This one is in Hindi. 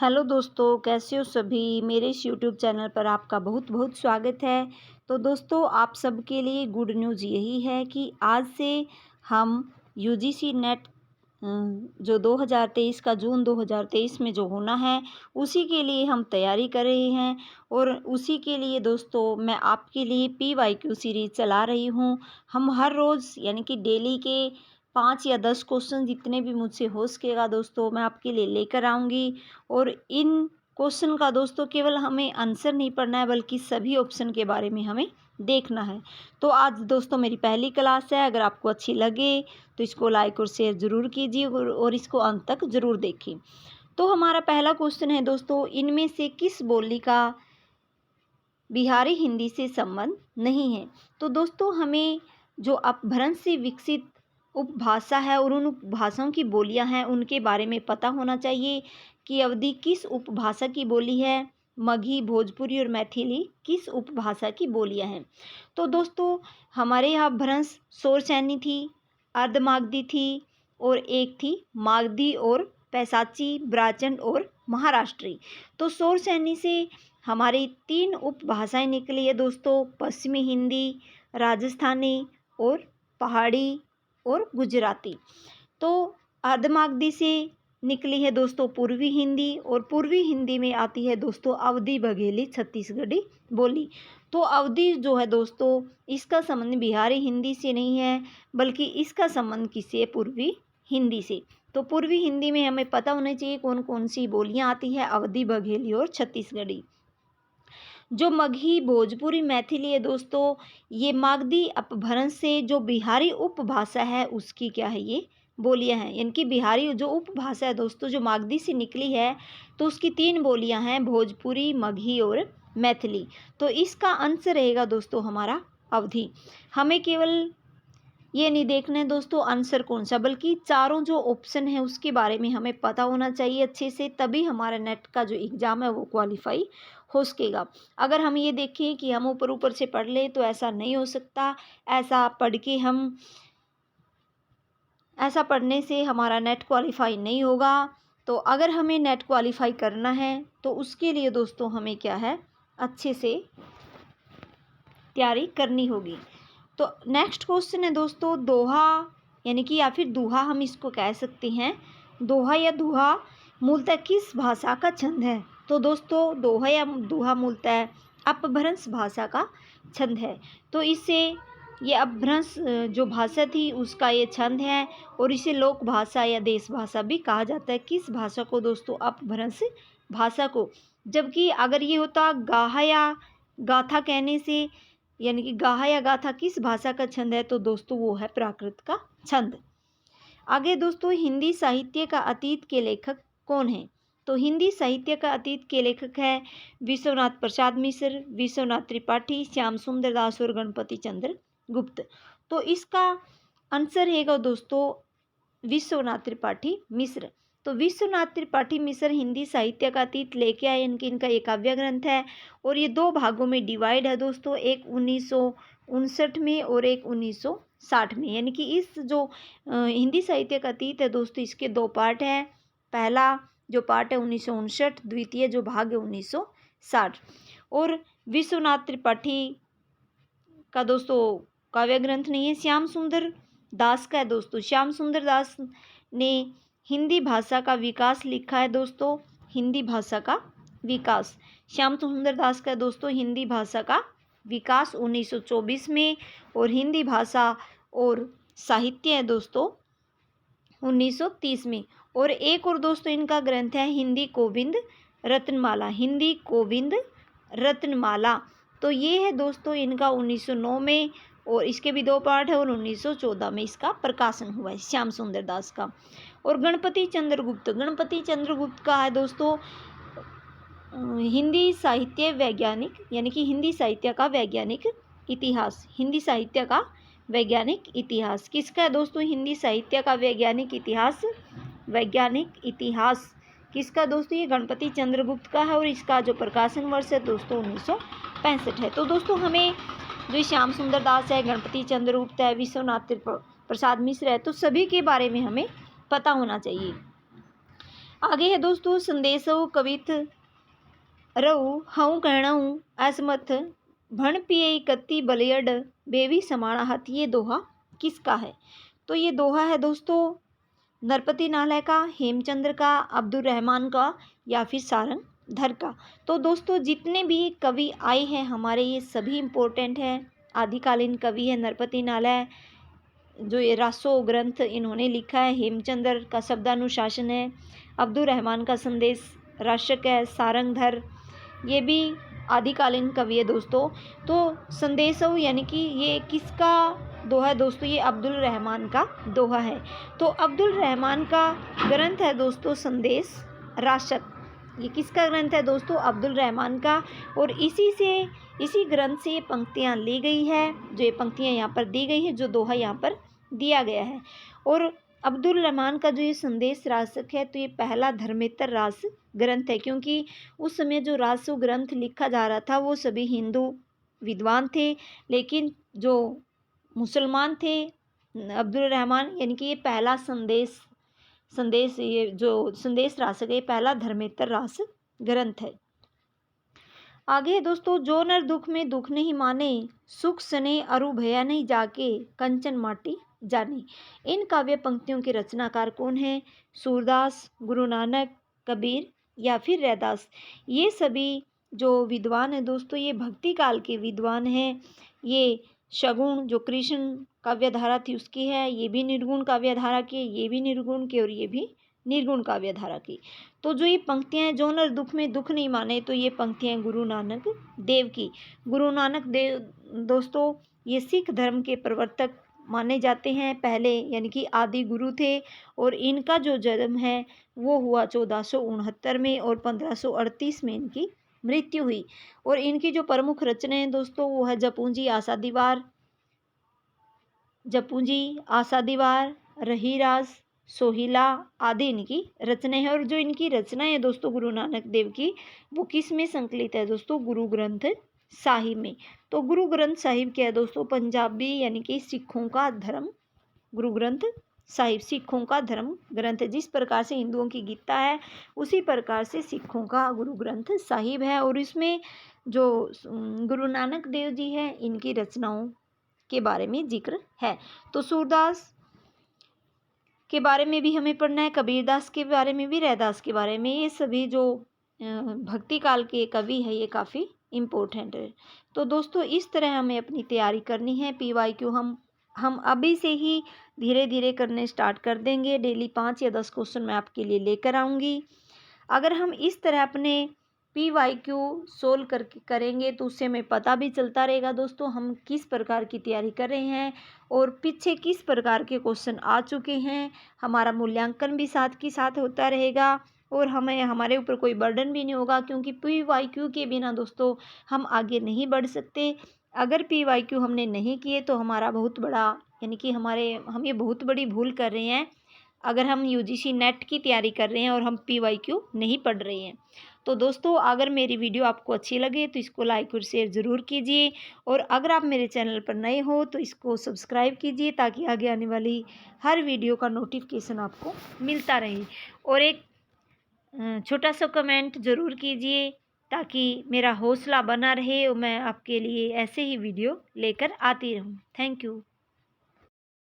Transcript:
हेलो दोस्तों, कैसे हो सभी। मेरे इस यूट्यूब चैनल पर आपका बहुत बहुत स्वागत है। तो दोस्तों, आप सबके लिए गुड न्यूज़ यही है कि आज से हम यूजीसी नेट जो 2023 का जून 2023 में जो होना है, उसी के लिए हम तैयारी कर रहे हैं। और उसी के लिए दोस्तों मैं आपके लिए PYQ सीरीज़ चला रही हूँ। हम हर रोज़ यानी कि डेली के 5 या 10 क्वेश्चन जितने भी मुझसे हो सकेगा दोस्तों, मैं आपके लिए लेकर आऊँगी। और इन क्वेश्चन का दोस्तों केवल हमें आंसर नहीं पढ़ना है, बल्कि सभी ऑप्शन के बारे में हमें देखना है। तो आज दोस्तों मेरी पहली क्लास है। अगर आपको अच्छी लगे तो इसको लाइक और शेयर ज़रूर कीजिए और इसको अंत तक ज़रूर देखें। तो हमारा पहला क्वेश्चन है दोस्तों, इनमें से किस बोली का बिहारी हिंदी से संबंध नहीं है। तो दोस्तों हमें जो अपभ्रंश से विकसित उपभाषा है और उन उपभाषाओं की बोलियां हैं, उनके बारे में पता होना चाहिए कि अवधी किस उपभाषा की बोली है, मगही, भोजपुरी और मैथिली किस उपभाषा की बोलियां हैं। तो दोस्तों हमारे यहाँ अपभ्रंश सोरसैनी थी, अर्धमागधी थी और एक थी मागधी और पैसाची, ब्राचन और महाराष्ट्री। तो सोरसैनी से हमारी 3 उपभाषाएं निकली है दोस्तों, पश्चिमी हिंदी, राजस्थानी और पहाड़ी और गुजराती। तो अर्धमागधी से निकली है दोस्तों पूर्वी हिंदी, और पूर्वी हिंदी में आती है दोस्तों अवधी, बघेली, छत्तीसगढ़ी बोली। तो अवधी जो है दोस्तों, इसका संबंध बिहारी हिंदी से नहीं है, बल्कि इसका संबंध किससे है, पूर्वी हिंदी से। तो पूर्वी हिंदी में हमें पता होना चाहिए कौन कौन सी बोलियां आती है, अवधी, बघेली और छत्तीसगढ़ी। जो मगही, भोजपुरी, मैथिली है दोस्तों, ये मागधी अपभ्रंश से जो बिहारी उपभाषा है उसकी क्या है, ये बोलियां हैं। इनकी बिहारी जो उपभाषा है दोस्तों, जो मागधी से निकली है, तो उसकी 3 बोलियां हैं, भोजपुरी, मगही और मैथिली। तो इसका आंसर रहेगा दोस्तों हमारा अवधी। हमें केवल ये नहीं देखना है दोस्तों आंसर कौन सा, बल्कि चारों जो ऑप्शन है उसके बारे में हमें पता होना चाहिए अच्छे से, तभी हमारा नेट का जो एग्ज़ाम है वो क्वालिफाई हो सकेगा। अगर हम ये देखें कि हम ऊपर ऊपर से पढ़ लें तो ऐसा नहीं हो सकता। ऐसा पढ़ने से हमारा नेट क्वालिफाई नहीं होगा। तो अगर हमें नेट क्वालिफाई करना है तो उसके लिए दोस्तों हमें क्या है, अच्छे से तैयारी करनी होगी। तो नेक्स्ट क्वेश्चन है दोस्तों, दोहा यानी कि या फिर दुहा हम इसको कह सकते हैं। दोहा या दुहा मूलतः किस भाषा का छंद है। तो दोस्तों दोहा या दुहा मूलतः अपभ्रंश भाषा का छंद है। तो इससे ये अपभ्रंश जो भाषा थी उसका ये छंद है, और इसे लोक भाषा या देश भाषा भी कहा जाता है। किस भाषा को दोस्तों, अपभ्रंश भाषा को। जबकि अगर ये होता गाहा या गाथा कहने से, यानी कि गाहा या गाथा किस भाषा का छंद है, तो दोस्तों वो है प्राकृत का छंद। आगे दोस्तों, हिंदी साहित्य का अतीत के लेखक कौन है। तो हिंदी साहित्य का अतीत के लेखक है विश्वनाथ प्रसाद मिश्र, विश्वनाथ त्रिपाठी, श्याम सुंदर दास और गणपति चंद्र गुप्त। तो इसका आंसर रहेगा दोस्तों विश्वनाथ त्रिपाठी मिश्र। तो विश्वनाथ त्रिपाठी मिश्र हिंदी साहित्य का अतीत लेके आए। इनका एक काव्य ग्रंथ है, और ये 2 भागों में डिवाइड है दोस्तों, एक 1959 में और एक 1960 में। यानी कि इस जो हिंदी साहित्य का अतीत है दोस्तों, इसके 2 पार्ट हैं। पहला जो पार्ट है 1959, द्वितीय जो भाग है 1960। और विश्वनाथ त्रिपाठी का दोस्तों काव्य ग्रंथ नहीं है, श्याम सुंदर दास का है दोस्तों। श्याम सुंदर दास ने हिंदी भाषा का विकास लिखा है दोस्तों, हिंदी भाषा का विकास। श्याम सुंदर दास का दोस्तों हिंदी भाषा का विकास 1924 में, और हिंदी भाषा और साहित्य है दोस्तों 1930 में। और एक और दोस्तों इनका ग्रंथ है हिंदी गोविंद रत्नमाला, हिंदी गोविंद रत्नमाला। तो ये है दोस्तों इनका 1909 में, और इसके भी 2 पार्ट है, और 1914 में इसका प्रकाशन हुआ है श्याम सुंदर दास का। और गणपति चंद्रगुप्त का है दोस्तों हिंदी साहित्य वैज्ञानिक, यानी कि हिंदी साहित्य का वैज्ञानिक इतिहास। हिंदी साहित्य का वैज्ञानिक इतिहास किसका है दोस्तों, हिंदी साहित्य का वैज्ञानिक इतिहास किसका दोस्तों, ये गणपति चंद्रगुप्त का है, और इसका जो प्रकाशन वर्ष है दोस्तों 1965 है। तो दोस्तों हमें जो श्याम सुंदर दास है, गणपति चंद्रगुप्त है, विश्वनाथ प्रसाद मिश्र है, तो सभी के बारे में हमें पता होना चाहिए। आगे है दोस्तों संदेशो कवित रहू हऊँ कहणऊ असमथ भण पियई कत्ती बलियड बेवी समाणा हथ। ये दोहा किसका है? तो ये दोहा है दोस्तों नरपति नालय का, हेमचंद्र का, अब्दुल रहमान का या फिर सारंगधर का। तो दोस्तों जितने भी कवि आए हैं हमारे ये सभी इम्पोर्टेंट हैं। आदिकालीन कवि है नरपति नालय, जो ये रासो ग्रंथ इन्होंने लिखा है। हेमचंद्र का शब्दानुशासन है, अब्दुल रहमान का संदेश राशक है, सारंगधर ये भी आदिकालीन कवि है दोस्तों। तो संदेशो यानी कि ये किसका दोहा है दोस्तों? ये अब्दुल रहमान का दोहा है। तो अब्दुल रहमान का ग्रंथ है दोस्तों संदेश राशक। ये किसका ग्रंथ है दोस्तों? अब्दुल रहमान का। और इसी ग्रंथ से ये पंक्तियाँ ली गई है, जो ये पंक्तियाँ यहाँ पर दी गई है, जो दोहा यहाँ पर दिया गया है। और अब्दुल रहमान का जो ये संदेश राशक है तो ये पहला धर्मेतर रास ग्रंथ है, क्योंकि उस समय जो रासो ग्रंथ लिखा जा रहा था वो सभी हिंदू विद्वान थे, लेकिन जो मुसलमान थे अब्दुल रहमान यानी कि ये पहला संदेश ये जो संदेश राशक है ये पहला धर्मेतर रास ग्रंथ है। आगे है दोस्तों जो नर दुख में दुख नहीं माने सुख सने अरु भया नहीं जाके कंचन माटी जाने। इन काव्य पंक्तियों के रचनाकार कौन है? सूरदास, गुरु नानक, कबीर या फिर रैदास। ये सभी जो विद्वान है दोस्तों ये भक्ति काल के विद्वान हैं। ये शगुन जो कृष्ण काव्यधारा थी उसकी है, ये भी निर्गुण काव्यधारा की, ये भी निर्गुण की और ये भी निर्गुण काव्यधारा की। तो जो ये पंक्तियाँ हैं जो नर दुख में दुख नहीं माने, तो ये पंक्तियाँ हैं गुरु नानक देव की। गुरु नानक देव दोस्तों ये सिख धर्म के प्रवर्तक माने जाते हैं, पहले यानी कि आदि गुरु थे। और इनका जो जन्म है वो हुआ 1469 में और 1538 में इनकी मृत्यु हुई। और इनकी जो प्रमुख रचनाएं हैं दोस्तों वो है जपूंजी आशा दीवार, रहीराज, सोहिला आदि इनकी रचनाएं हैं। और जो इनकी रचनाएं हैं दोस्तों गुरु नानक देव की वो किस में संकलित है दोस्तों? गुरु ग्रंथ साहिब में। तो गुरु ग्रंथ साहिब क्या है दोस्तों? पंजाबी यानी कि सिखों का धर्म गुरु ग्रंथ साहिब सिखों का धर्म ग्रंथ है। जिस प्रकार से हिंदुओं की गीता है उसी प्रकार से सिखों का गुरु ग्रंथ साहिब है। और इसमें जो गुरु नानक देव जी हैं इनकी रचनाओं के बारे में जिक्र है। तो सूरदास के बारे में भी हमें पढ़ना है, कबीरदास के बारे में भी, रैदास के बारे में। ये सभी जो भक्ति काल के कवि है ये काफ़ी इम्पोर्टेंट है। तो दोस्तों इस तरह हमें अपनी तैयारी करनी है। PYQ हम अभी से ही धीरे धीरे करने स्टार्ट कर देंगे। डेली 5 या 10 क्वेश्चन मैं आपके लिए लेकर आऊँगी। अगर हम इस तरह अपने PYQ सोल्व करेंगे तो उससे हमें पता भी चलता रहेगा दोस्तों हम किस प्रकार की तैयारी कर रहे हैं और पीछे किस प्रकार के क्वेश्चन आ चुके हैं। हमारा मूल्यांकन भी साथ के साथ होता रहेगा और हमारे ऊपर कोई बर्डन भी नहीं होगा, क्योंकि PYQ के बिना दोस्तों हम आगे नहीं बढ़ सकते। अगर PYQ हमने नहीं किए तो हमारा बहुत बड़ा यानी कि हम ये बहुत बड़ी भूल कर रहे हैं अगर हम UGC नेट की तैयारी कर रहे हैं और हम PYQ नहीं पढ़ रहे हैं। तो दोस्तों अगर मेरी वीडियो आपको अच्छी लगे तो इसको लाइक और शेयर ज़रूर कीजिए, और अगर आप मेरे चैनल पर नए हो तो इसको सब्सक्राइब कीजिए ताकि आगे आने वाली हर वीडियो का नोटिफिकेशन आपको मिलता रहे। और एक छोटा सा कमेंट ज़रूर कीजिए ताकि मेरा हौसला बना रहे और मैं आपके लिए ऐसे ही वीडियो लेकर आती रहूँ। Thank you.